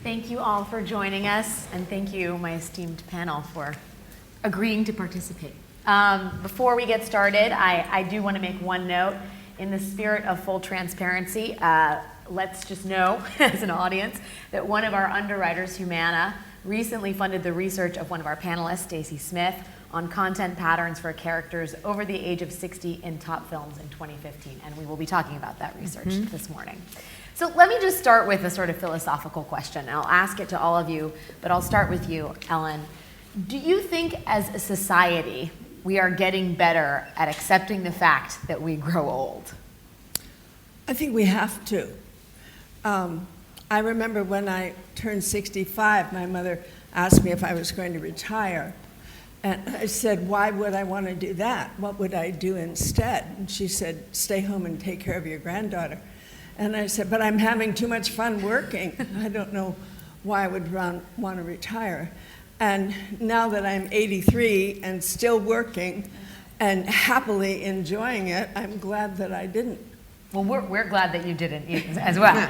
Thank you all for joining us, and thank you, my esteemed panel, for agreeing to participate. Before we get started, I do want to make one note. In the spirit of full transparency, let's just know, as an audience, that one of our underwriters, Humana, recently funded the research of one of our panelists, Stacy Smith, on content patterns for characters over the age of 60 in top films in 2015, and we will be talking about that research this morning. So let me just start with a sort of philosophical question, and I'll ask it to all of you, but I'll start with you, Ellen. Do you think as a society we are getting better at accepting the fact that we grow old? I think we have to. I remember when I turned 65, my mother asked me if I was going to retire. And I said, why would I want to do that? What would I do instead? And she said, stay home and take care of your granddaughter. And I said, but I'm having too much fun working. I don't know why I would want to retire. And now that I'm 83 and still working and happily enjoying it, I'm glad that I didn't. Well, we're glad that you didn't as well.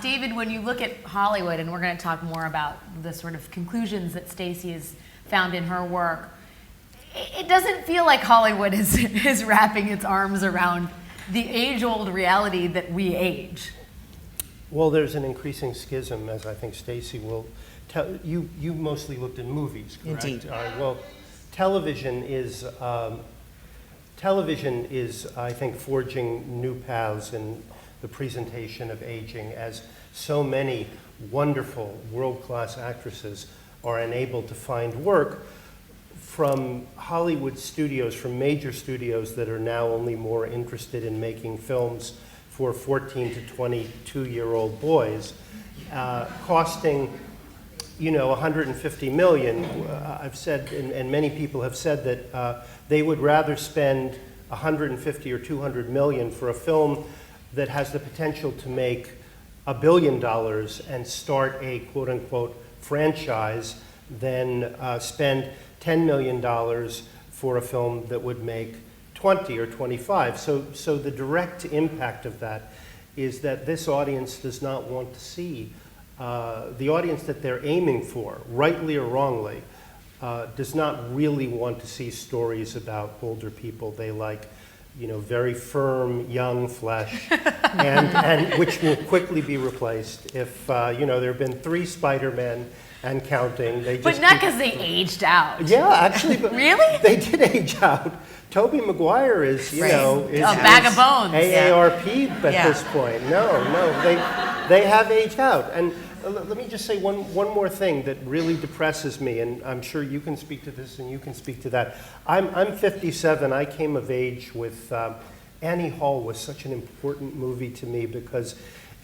David, when you look at Hollywood, and we're going to talk more about the sort of conclusions that Stacy has found in her work, it doesn't feel like Hollywood is wrapping its arms around the age-old reality that we age. Well, there's an increasing schism, as I think Stacy will tell. You mostly looked at movies, correct? Indeed. Well, television is, I think, forging new paths in the presentation of aging, as so many wonderful world-class actresses are enabled to find work from Hollywood studios, from major studios that are now only more interested in making films for 14 to 22-year-old boys, costing, $150 million. I've said, and many people have said that they would rather spend $150 or $200 million for a film that has the potential to make $1 billion and start a quote-unquote franchise than spend $10 million for a film that would make 20 or 25. So the direct impact of that is that this audience does not want to see, the audience that they're aiming for, rightly or wrongly, does not really want to see stories about older people. They like, very firm, young flesh, and which will quickly be replaced if, there have been 3 Spider-Men and counting. But not because they aged out. Yeah, actually. But really? They did age out. Tobey Maguire is, is a bag of bones. AARP at this point. No, they have aged out. And let me just say one more thing that really depresses me, and I'm sure you can speak to this and you can speak to that. I'm 57. I came of age with Annie Hall was such an important movie to me because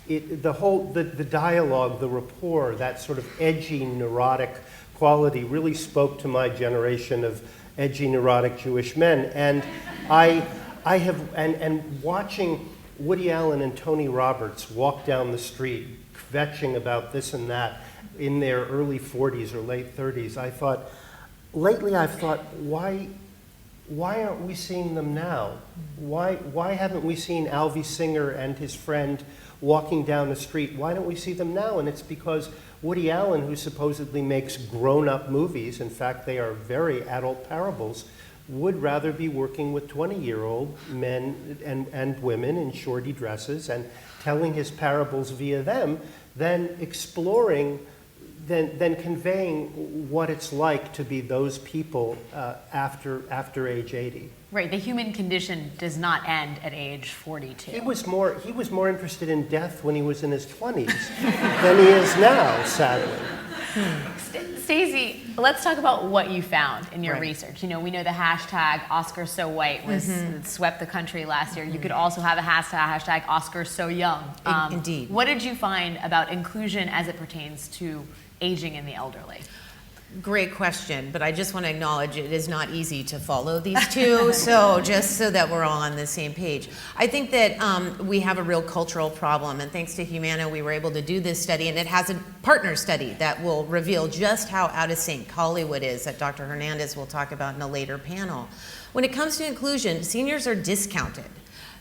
the dialogue, the rapport, that sort of edgy, neurotic quality really spoke to my generation of edgy, neurotic Jewish men. And I have, and watching Woody Allen and Tony Roberts walk down the street, kvetching about this and that in their early 40s or late 30s, lately I've thought, why aren't we seeing them now? Why haven't we seen Alvy Singer and his friend walking down the street? Why don't we see them now? And it's because Woody Allen, who supposedly makes grown-up movies, in fact they are very adult parables, would rather be working with 20-year-old men and women in shorty dresses and telling his parables via them than exploring, than conveying what it's like to be those people after age 80. Right, the human condition does not end at age 42. He was more interested in death when he was in his 20s than he is now, sadly. Stacy, let's talk about what you found in your research. We know the hashtag #OscarsSoWhite was swept the country last year. You could also have a hashtag #OscarsSoYoung. Indeed. What did you find about inclusion as it pertains to aging in the elderly? Great question, but I just want to acknowledge it is not easy to follow these two, so just so that we're all on the same page. I think that we have a real cultural problem, and thanks to Humana, we were able to do this study, and it has a partner study that will reveal just how out of sync Hollywood is, that Dr. Hernandez will talk about in a later panel. When it comes to inclusion, seniors are discounted.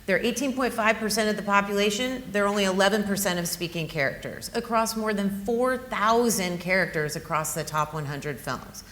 They're 18.5% of the population. They're only 11% of speaking characters across more than 4,000 characters across the top 100 films.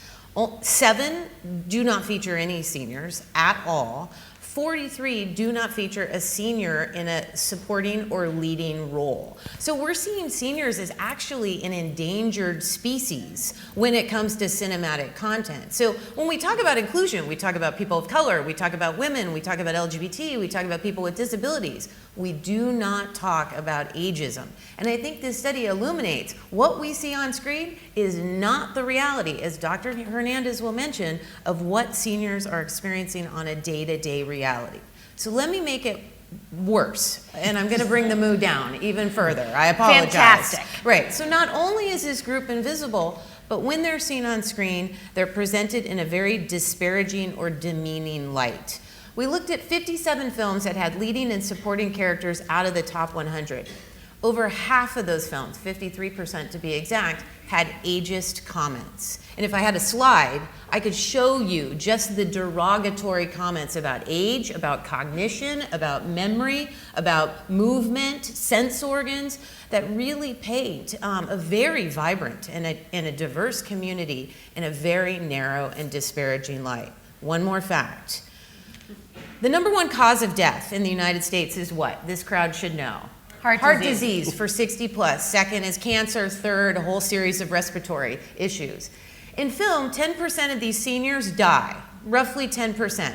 7 do not feature any seniors at all. 43 do not feature a senior in a supporting or leading role. So we're seeing seniors as actually an endangered species when it comes to cinematic content. So when we talk about inclusion, we talk about people of color, we talk about women, we talk about LGBT, we talk about people with disabilities. We do not talk about ageism. And I think this study illuminates what we see on screen is not the reality, as Dr. Hernandez will mention, of what seniors are experiencing on a day-to-day reality. So let me make it worse, and I'm going to bring the mood down even further. I apologize. Fantastic. Right. So not only is this group invisible, but when they're seen on screen, they're presented in a very disparaging or demeaning light. We looked at 57 films that had leading and supporting characters out of the top 100. Over half of those films, 53% to be exact, had ageist comments. And if I had a slide, I could show you just the derogatory comments about age, about cognition, about memory, about movement, sense organs, that really paint a very vibrant and a diverse community in a very narrow and disparaging light. One more fact. The number one cause of death in the United States is what? This crowd should know. Heart disease for 60 plus. Second is cancer. Third, a whole series of respiratory issues. In film, 10% of these seniors die, roughly 10%.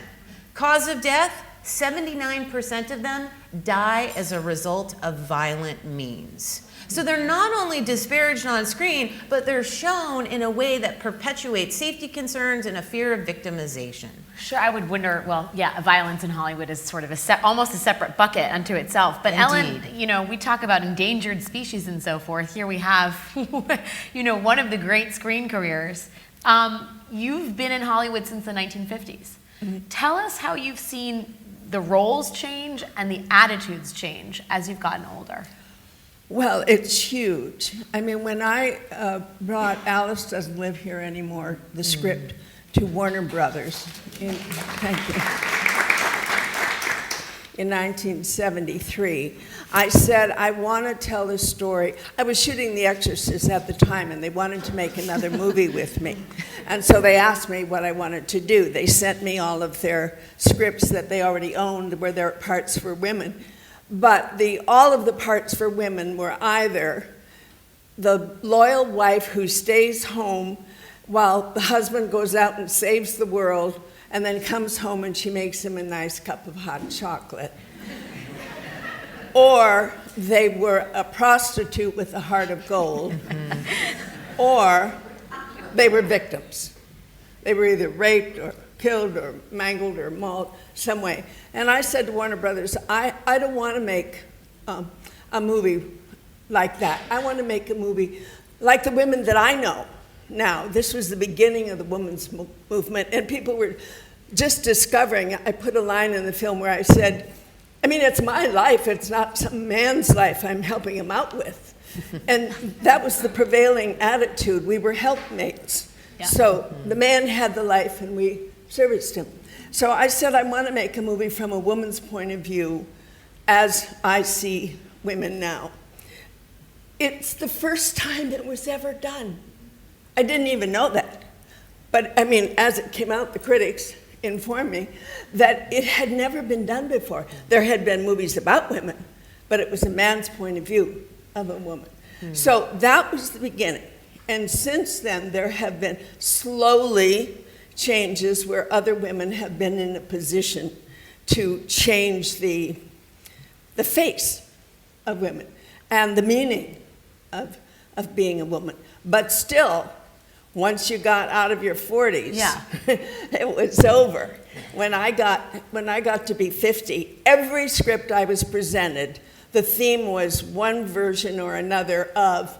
Cause of death, 79% of them die as a result of violent means. So they're not only disparaged on screen, but they're shown in a way that perpetuates safety concerns and a fear of victimization. Sure, I would wonder, well, yeah, violence in Hollywood is sort of almost a separate bucket unto itself. But Indeed. Ellen, we talk about endangered species and so forth. Here we have, one of the great screen careers. You've been in Hollywood since the 1950s. Mm-hmm. Tell us how you've seen the roles change and the attitudes change as you've gotten older. Well, it's huge. I mean, when I brought Alice Doesn't Live Here Anymore, the script, to Warner Brothers in 1973, I said, I want to tell this story. I was shooting The Exorcist at the time, and they wanted to make another movie with me. And so they asked me what I wanted to do. They sent me all of their scripts that they already owned where there were parts for women. But all of the parts for women were either the loyal wife who stays home while the husband goes out and saves the world and then comes home and she makes him a nice cup of hot chocolate. Or they were a prostitute with a heart of gold. Or they were victims. They were either raped or killed or mangled or mauled some way. And I said to Warner Brothers, I don't want to make a movie like that. I want to make a movie like the women that I know now. This was the beginning of the women's movement, and people were just discovering. I put a line in the film where I said, I mean, it's my life. It's not some man's life I'm helping him out with. And that was the prevailing attitude. We were helpmates. Yeah. So the man had the life, and we serviced him. So I said, I want to make a movie from a woman's point of view as I see women now. It's the first time it was ever done. I didn't even know that. But I mean, as it came out, the critics informed me that it had never been done before. There had been movies about women, but it was a man's point of view of a woman. So that was the beginning. And since then, there have been slowly changes where other women have been in a position to change the face of women and the meaning of being a woman. But still, once you got out of your 40s, it was over. When I got to be 50, every script I was presented, the theme was one version or another of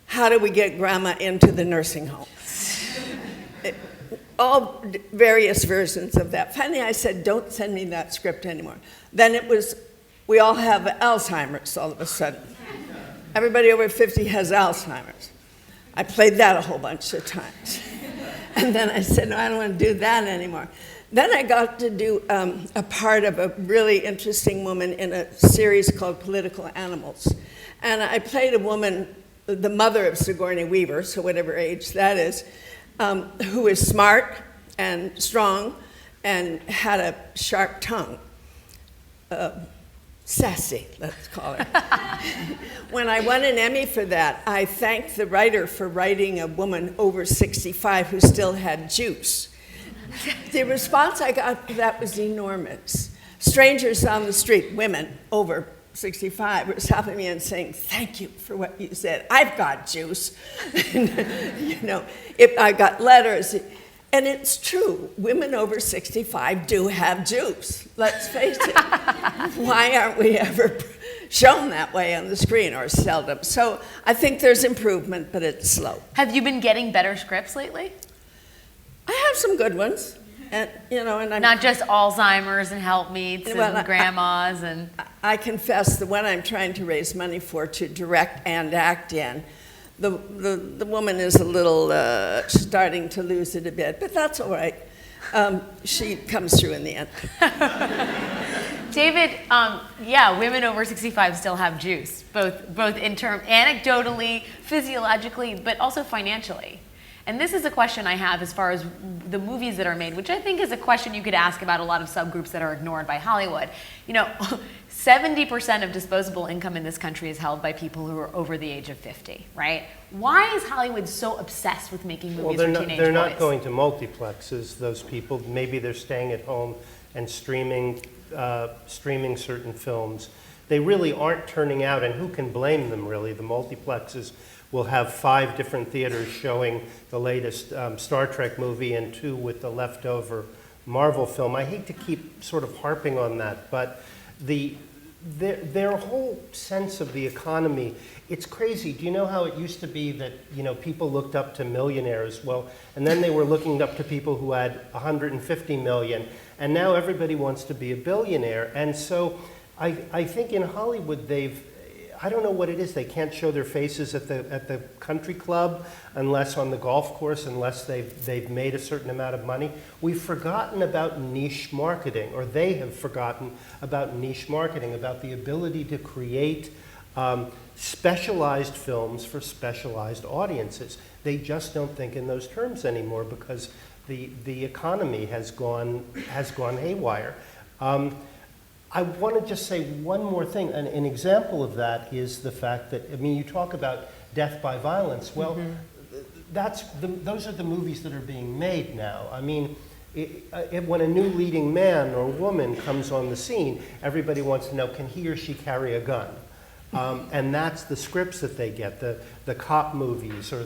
how do we get grandma into the nursing home? All various versions of that. Finally, I said, don't send me that script anymore. Then it was, we all have Alzheimer's all of a sudden. Everybody over 50 has Alzheimer's. I played that a whole bunch of times. And then I said, no, I don't want to do that anymore. Then I got to do a part of a really interesting woman in a series called Political Animals. And I played a woman, the mother of Sigourney Weaver, so whatever age that is, who is smart and strong and had a sharp tongue. Sassy, let's call her. When I won an Emmy for that, I thanked the writer for writing a woman over 65 who still had juice. The response I got to that was enormous. Strangers on the street, women over 65, were stopping me and saying, "Thank you for what you said. I've got juice." You know, I got letters. And it's true, women over 65 do have juice, let's face it. Why aren't we ever shown that way on the screen, or seldom? So I think there's improvement, but it's slow. Have you been getting better scripts lately? I have some good ones, and I'm Not just Alzheimer's and helpmeets and grandmas and... I confess the one I'm trying to raise money for to direct and act in, the woman is a little starting to lose it a bit, but that's all right. She comes through in the end. David, yeah, women over 65 still have juice, both in term anecdotally, physiologically, but also financially. And this is a question I have as far as the movies that are made, which I think is a question you could ask about a lot of subgroups that are ignored by Hollywood. 70% of disposable income in this country is held by people who are over the age of 50, right? Why is Hollywood so obsessed with making movies for teenage boys? They're not going to multiplexes, those people. Maybe they're staying at home and streaming certain films. They really aren't turning out, and who can blame them, really? The multiplexes will have 5 different theaters showing the latest Star Trek movie and 2 with the leftover Marvel film. I hate to keep sort of harping on that, but their whole sense of the economy, it's crazy. Do you know how it used to be that people looked up to millionaires? Well, and then they were looking up to people who had 150 million, and now everybody wants to be a billionaire. And so I think in Hollywood I don't know what it is. They can't show their faces at the country club unless on the golf course, unless they've made a certain amount of money. We've forgotten about niche marketing, or they have forgotten about niche marketing, about the ability to create specialized films for specialized audiences. They just don't think in those terms anymore because the economy has gone haywire. I want to just say one more thing. An example of that is the fact that, you talk about death by violence. Well, those are the movies that are being made now. When a new leading man or woman comes on the scene, everybody wants to know, can he or she carry a gun? And that's the scripts that they get, the cop movies, or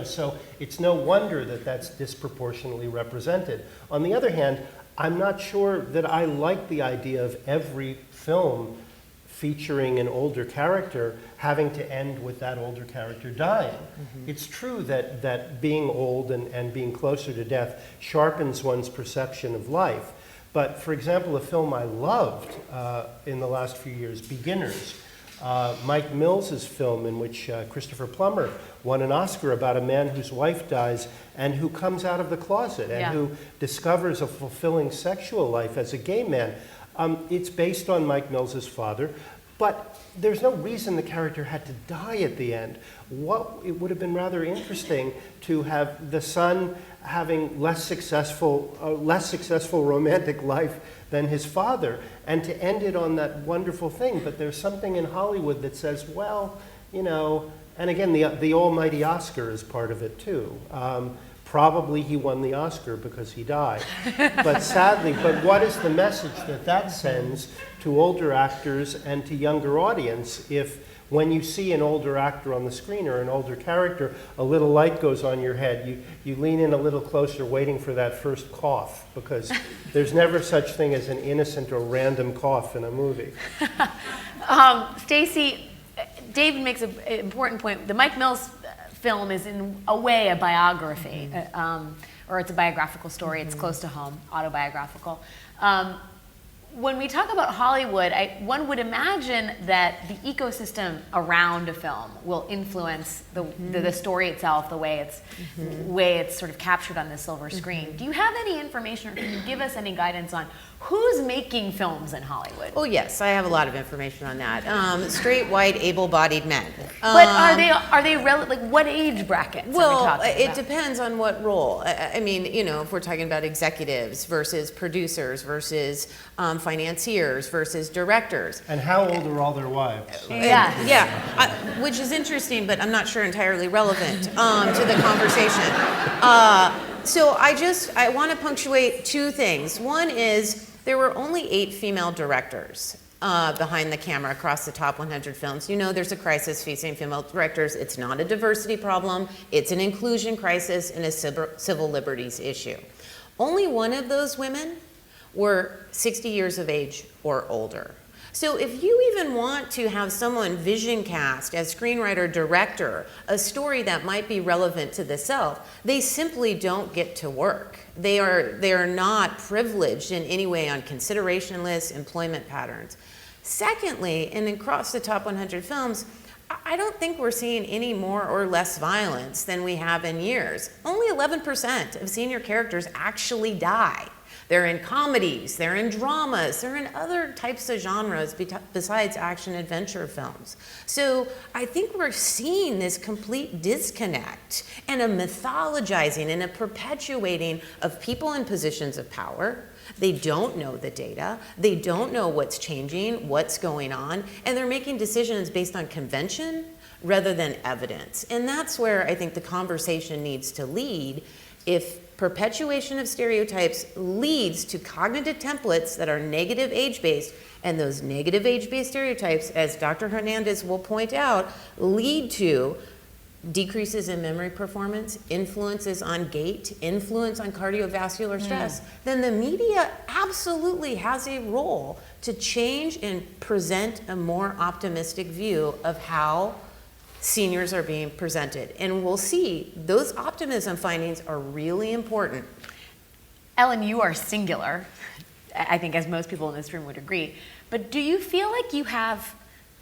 so it's no wonder that that's disproportionately represented. On the other hand, I'm not sure that I like the idea of every film featuring an older character having to end with that older character dying. Mm-hmm. It's true that being old and being closer to death sharpens one's perception of life. But for example, a film I loved in the last few years, Beginners, Mike Mills's film in which Christopher Plummer won an Oscar about a man whose wife dies and who comes out of the closet and who discovers a fulfilling sexual life as a gay man. It's based on Mike Mills's father, but there's no reason the character had to die at the end. It would have been rather interesting to have the son having less successful romantic life than his father, and to end it on that wonderful thing. But there's something in Hollywood that says, well, and again, the almighty Oscar is part of it too. Probably he won the Oscar because he died. But sadly, what is the message that sends to older actors and to younger audience if when you see an older actor on the screen or an older character, a little light goes on your head, you lean in a little closer waiting for that first cough, because there's never such thing as an innocent or random cough in a movie. Stacy, David makes an important point. The Mike Mills film is in a way a biography, or it's a biographical story. It's close to home, autobiographical. when we talk about Hollywood, one would imagine that the ecosystem around a film will influence the story itself, the way it's sort of captured on the silver screen. Do you have any information, or can you give us any guidance on who's making films in Hollywood? Oh yes, I have a lot of information on that. Straight, white, able-bodied men. But are they like what age brackets? Well, are we talking it about? depends on what role. I mean, you know, if we're talking about executives versus producers versus financiers versus directors. And how old are all their wives? Yeah. Yeah, which is interesting, but I'm not sure entirely relevant to the conversation. So I want to punctuate two things. One is there were only 8 female directors behind the camera across the top 100 films. You know, there's a crisis facing female directors. It's not a diversity problem. It's an inclusion crisis and a civil liberties issue. Only one of those women were 60 years of age or older. So if you even want to have someone vision cast as screenwriter, director, a story that might be relevant to the self, they simply don't get to work. They are not privileged in any way on consideration lists, employment patterns. Secondly, and across the top 100 films, I don't think we're seeing any more or less violence than we have in years. Only 11% of senior characters actually die. They're in comedies, they're in dramas, they're in other types of genres besides action adventure films. So I think we're seeing this complete disconnect and a mythologizing and a perpetuating of people in positions of power. They don't know the data, they don't know what's changing, what's going on, and they're making decisions based on convention rather than evidence. And that's where I think the conversation needs to lead. If perpetuation of stereotypes leads to cognitive templates that are negative age-based, and those negative age-based stereotypes, as Dr. Hernandez will point out, lead to decreases in memory performance, influences on gait, influence on cardiovascular stress, then the media absolutely has a role to change and present a more optimistic view of how seniors are being presented. And we'll see those optimism findings are really important. Ellen, you are singular, I think, as most people in this room would agree. But do you feel like you have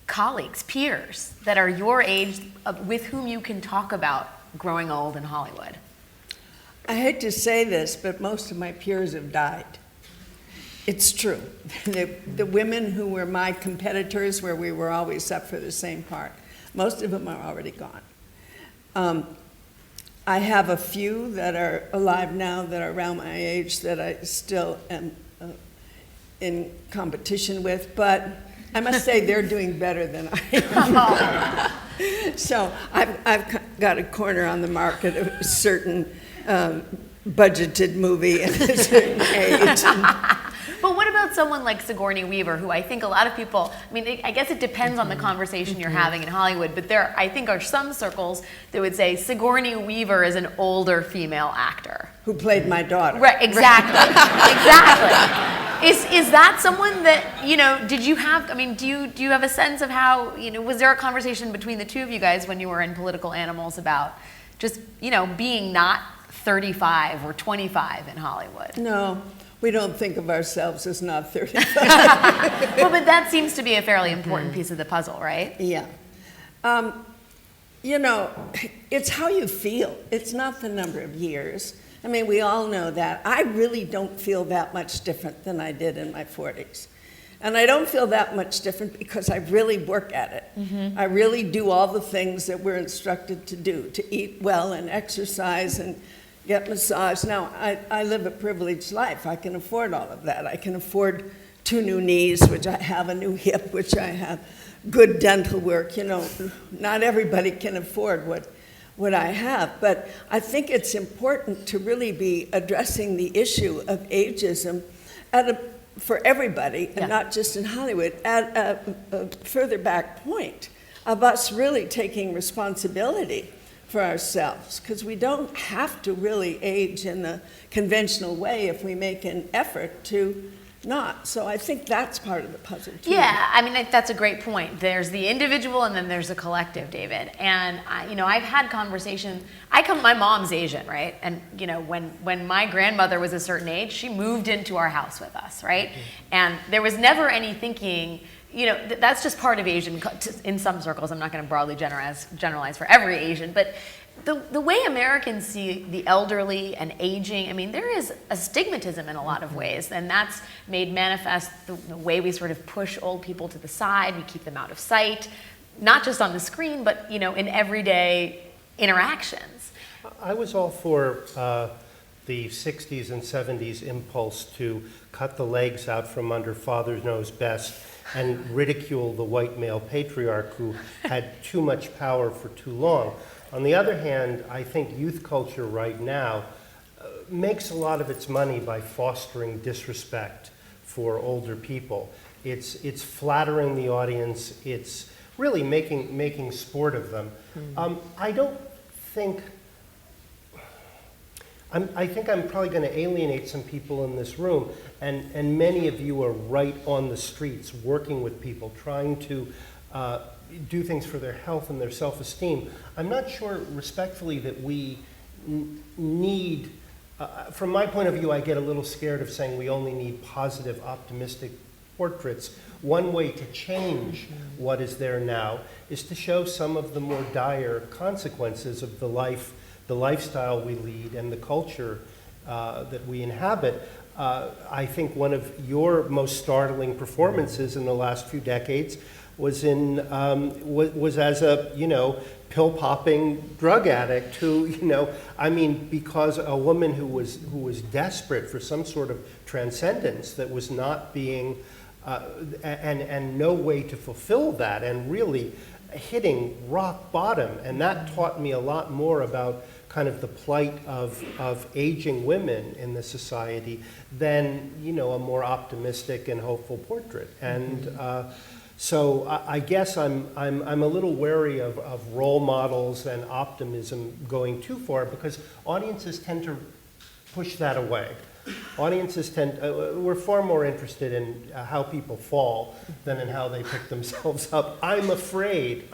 colleagues, peers, that are your age with whom you can talk about growing old in Hollywood? I hate to say this, but most of my peers have died. It's true. The women who were my competitors, where we were always up for the same part, most of them are already gone. I have a few that are alive now that are around my age that I still am in competition with, but I must say they're doing better than I am. So I've got a corner on the market of a certain budgeted movie at a certain age. But what about someone like Sigourney Weaver, who I think a lot of people, I mean, I guess it depends on the conversation you're having in Hollywood, but there, I think, are some circles that would say Sigourney Weaver is an older female actor. Who played my daughter. Right, exactly, exactly. Is that someone that, you know, did you have, I mean, do you have a sense of how, you know, was there a conversation between the two of you guys when you were in Political Animals about just, you know, being not 35 or 25 in Hollywood? No. We don't think of ourselves as not 35. Well, but that seems to be a fairly important piece of the puzzle, right? Yeah. You know, it's how you feel. It's not the number of years. I mean, we all know that. I really don't feel that much different than I did in my 40s. And I don't feel that much different because I really work at it. Mm-hmm. I really do all the things that we're instructed to do, to eat well and exercise and get massage. Now, I live a privileged life. I can afford all of that. I can afford 2 new knees, which I have, a new hip, which I have, good dental work. You know, not everybody can afford what I have. But I think it's important to really be addressing the issue of ageism for everybody, and not just in Hollywood, at a further back point of us really taking responsibility for ourselves, because we don't have to really age in the conventional way if we make an effort to not. So I think that's part of the puzzle too. Yeah, I mean, that's a great point. There's the individual and then there's the collective, David. And, I've had conversations. My mom's Asian, right? And, when my grandmother was a certain age, she moved into our house with us, right? And there was never any thinking, that's just part of Asian, in some circles. I'm not going to broadly generalize for every Asian, but the way Americans see the elderly and aging, I mean, there is a stigmatism in a lot of ways, and that's made manifest the way we sort of push old people to the side, we keep them out of sight, not just on the screen, but, in everyday interactions. I was all for the 60s and 70s impulse to cut the legs out from under Father Knows Best and ridicule the white male patriarch who had too much power for too long. On the other hand, I think youth culture right now makes a lot of its money by fostering disrespect for older people. It's flattering the audience. It's really making sport of them. I think I'm probably going to alienate some people in this room, and many of you are right on the streets, working with people, trying to do things for their health and their self-esteem. I'm not sure, respectfully, that we need, from my point of view, I get a little scared of saying we only need positive, optimistic portraits. One way to change what is there now is to show some of the more dire consequences of the lifestyle we lead and the culture that we inhabit. I think one of your most startling performances in the last few decades was as a pill popping drug addict who because a woman who was desperate for some sort of transcendence that was not being and no way to fulfill that, and really hitting rock bottom, and that taught me a lot more about kind of the plight of aging women in the society than a more optimistic and hopeful portrait. And so I guess I'm a little wary of role models and optimism going too far, because audiences tend to push that away. Audiences we're far more interested in how people fall than in how they pick themselves up. I'm afraid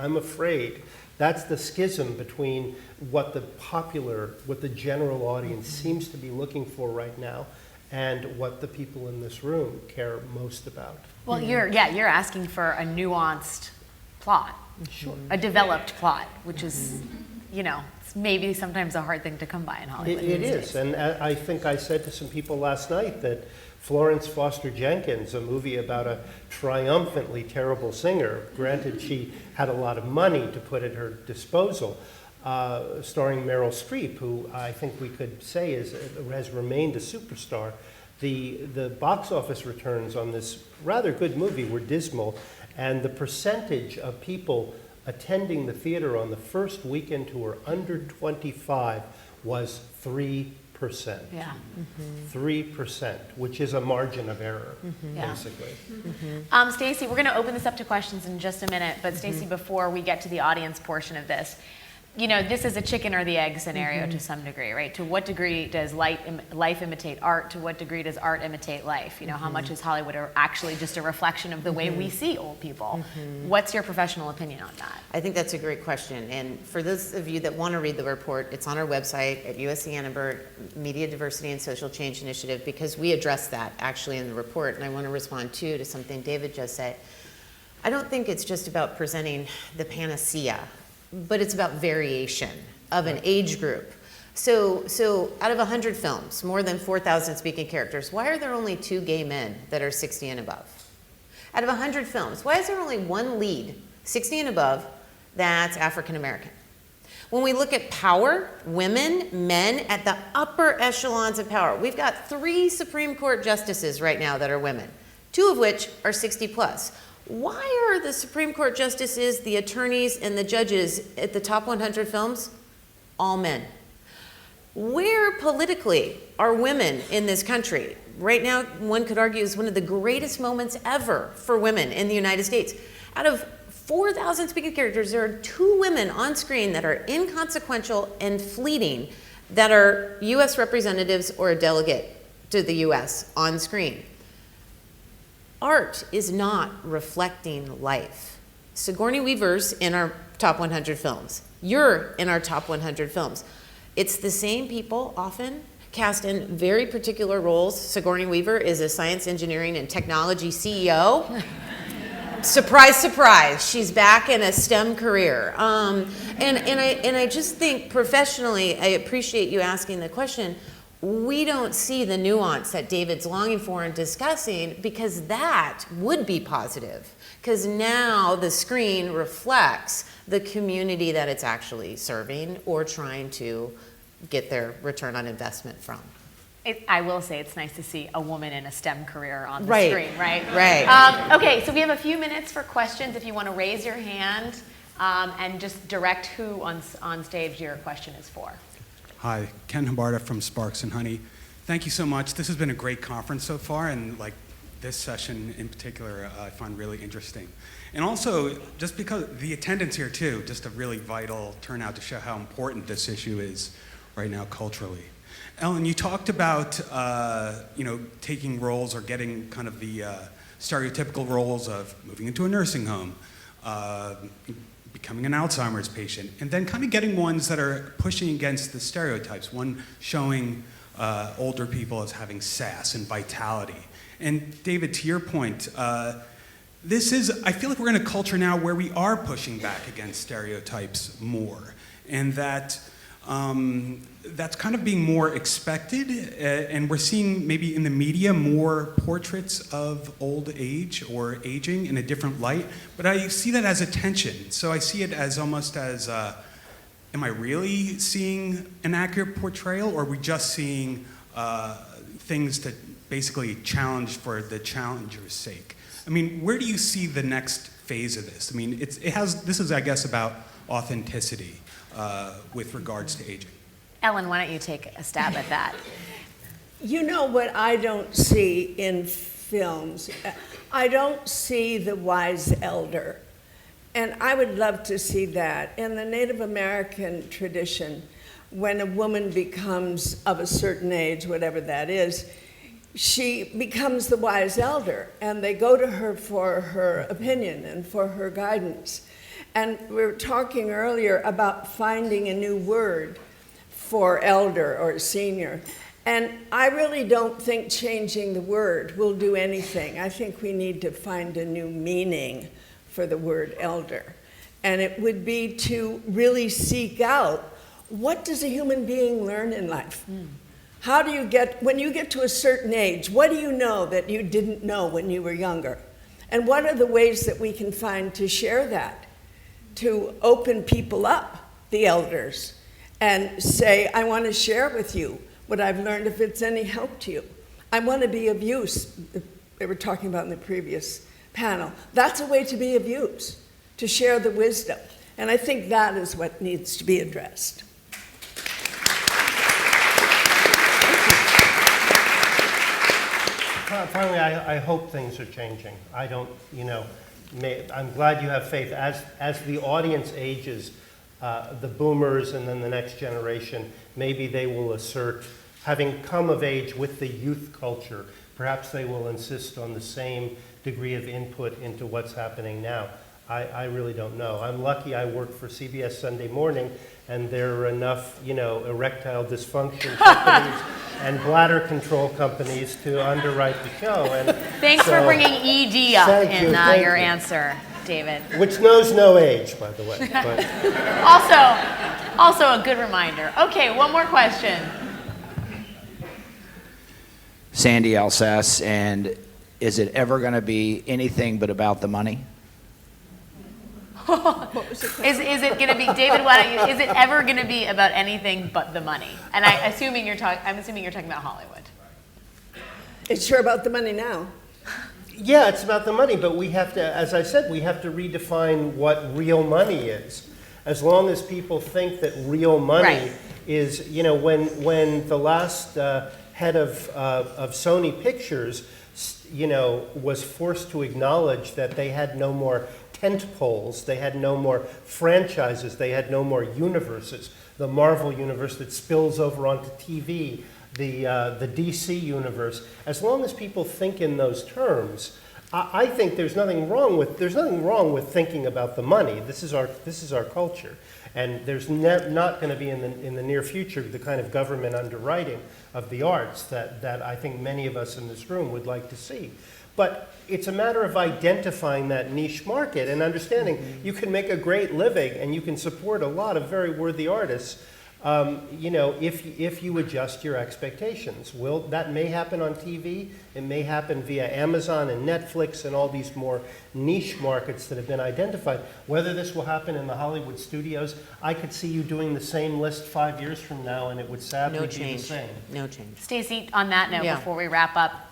that's the schism between what the general audience seems to be looking for right now and what the people in this room care most about. Well, you're asking for a nuanced plot, Sure. a developed plot, which is, it's maybe sometimes a hard thing to come by in Hollywood. It is, and I think I said to some people last night that Florence Foster Jenkins, a movie about a triumphantly terrible singer, granted she had a lot of money to put at her disposal, starring Meryl Streep, who I think we could say has remained a superstar. The box office returns on this rather good movie were dismal, and the percentage of people attending the theater on the first weekend who were under 25 was 3%. Yeah. 3%, which is a margin of error, Yeah. basically. Stacy, we're going to open this up to questions in just a minute, but Stacy, before we get to the audience portion of this, this is a chicken or the egg scenario to some degree, right? To what degree does life imitate art? To what degree does art imitate life? How much is Hollywood actually just a reflection of the way we see old people? What's your professional opinion on that? I think that's a great question. And for those of you that want to read the report, it's on our website at USC Annenberg, Media Diversity and Social Change Initiative, because we address that actually in the report. And I want to respond too to something David just said. I don't think it's just about presenting the panacea, but it's about variation of an age group. So out of 100 films, more than 4,000 speaking characters, why are there only 2 gay men that are 60 and above? Out of 100 films, why is there only 1 lead, 60 and above, that's African American? When we look at power, women, men, at the upper echelons of power, we've got 3 Supreme Court justices right now that are women, 2 of which are 60 plus. Why are the Supreme Court justices, the attorneys, and the judges at the top 100 films all men? Where politically are women in this country? Right now, one could argue is one of the greatest moments ever for women in the United States. Out of 4,000 speaking characters, there are 2 women on screen that are inconsequential and fleeting that are U.S. representatives or a delegate to the U.S. on screen. art is not reflecting life. Sigourney Weaver's in our top 100 films. You're in our top 100 films. It's the same people often cast in very particular roles. Sigourney Weaver is a science, engineering, and technology CEO. Surprise, surprise, she's back in a STEM career. And I just think professionally, I appreciate you asking the question. We don't see the nuance that David's longing for and discussing, because that would be positive. Because now the screen reflects the community that it's actually serving or trying to get their return on investment from. I will say it's nice to see a woman in a STEM career on the Right. screen, right? Right. Okay, so we have a few minutes for questions. If you want to raise your hand and just direct who on stage your question is for. Hi, Ken Habarda from Sparks and Honey. Thank you so much. This has been a great conference so far, and like this session in particular, I find really interesting. And also, just because the attendance here too, just a really vital turnout to show how important this issue is right now culturally. Ellen, you talked about taking roles or getting kind of the stereotypical roles of moving into a nursing home, becoming an Alzheimer's patient, and then kind of getting ones that are pushing against the stereotypes, one showing older people as having sass and vitality. And David, to your point, I feel like we're in a culture now where we are pushing back against stereotypes more, and that that's kind of being more expected, and we're seeing maybe in the media more portraits of old age or aging in a different light, but I see that as a tension. So I see it as almost as, am I really seeing an accurate portrayal, or are we just seeing things to basically challenge for the challenger's sake? I mean, where do you see the next phase of this? I mean, this is, I guess, about authenticity with regards to aging. Ellen, why don't you take a stab at that? You know what I don't see in films? I don't see the wise elder. And I would love to see that. In the Native American tradition, when a woman becomes of a certain age, whatever that is, she becomes the wise elder, and they go to her for her opinion and for her guidance. And we were talking earlier about finding a new word for elder or senior. And I really don't think changing the word will do anything. I think we need to find a new meaning for the word elder. And it would be to really seek out, what does a human being learn in life? How do you when you get to a certain age, what do you know that you didn't know when you were younger? And what are the ways that we can find to share that, to open people up, the elders, and say, I want to share with you what I've learned if it's any help to you. I want to be of use. They were talking about in the previous panel. That's a way to be of use, to share the wisdom. And I think that is what needs to be addressed. Finally, I hope things are changing. I don't, I'm glad you have faith. As the audience ages, the boomers and then the next generation, maybe they will assert, having come of age with the youth culture, perhaps they will insist on the same degree of input into what's happening now. I really don't know. I'm lucky I work for CBS Sunday Morning, and there are enough, erectile dysfunction companies and bladder control companies to underwrite the show. And Thanks for bringing ED up in your you. answer, David. Which knows no age, by the way. But. Also a good reminder. Okay, one more question. Sandy Alsace, and is it ever going to be anything but about the money? Is it going to be, David? Why don't you? Is it ever going to be about anything but the money? And I'm assuming you're talking about Hollywood. It's sure about the money now. Yeah, it's about the money, but we have to, as I said, we have to redefine what real money is. As long as people think that real money is, when the last head of Sony Pictures, was forced to acknowledge that they had no more tent poles, they had no more franchises, they had no more universes. The Marvel universe that spills over onto TV, the DC universe. As long as people think in those terms, I think there's nothing wrong with thinking about the money. This is our culture, and there's not going to be in the near future the kind of government underwriting of the arts that I think many of us in this room would like to see. But it's a matter of identifying that niche market and understanding you can make a great living and you can support a lot of very worthy artists. If you adjust your expectations. That may happen on TV, it may happen via Amazon and Netflix and all these more niche markets that have been identified. Whether this will happen in the Hollywood studios, I could see you doing the same list 5 years from now and it would sadly be the same. No change. Stacy, on that note, Yeah. before we wrap up,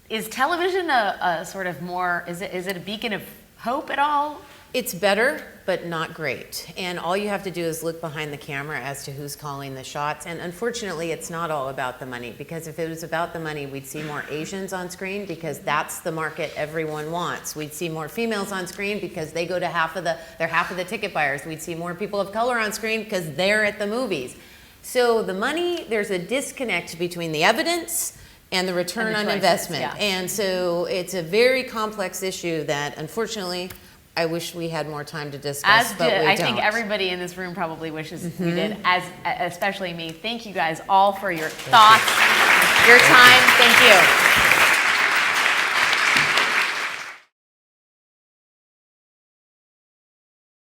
is television a sort of more, is it a beacon of hope at all? It's better, but not great. And all you have to do is look behind the camera as to who's calling the shots. And unfortunately, it's not all about the money, because if it was about the money, we'd see more Asians on screen because that's the market everyone wants. We'd see more females on screen because they go to they're half of the ticket buyers. We'd see more people of color on screen because they're at the movies. So the money, there's a disconnect between the evidence and the return And the on choices, investment. yeah. And so it's a very complex issue that unfortunately, I wish we had more time to discuss, but we don't. I think everybody in this room probably wishes we did, especially me. Thank you guys all for your thoughts, your time. Thank you.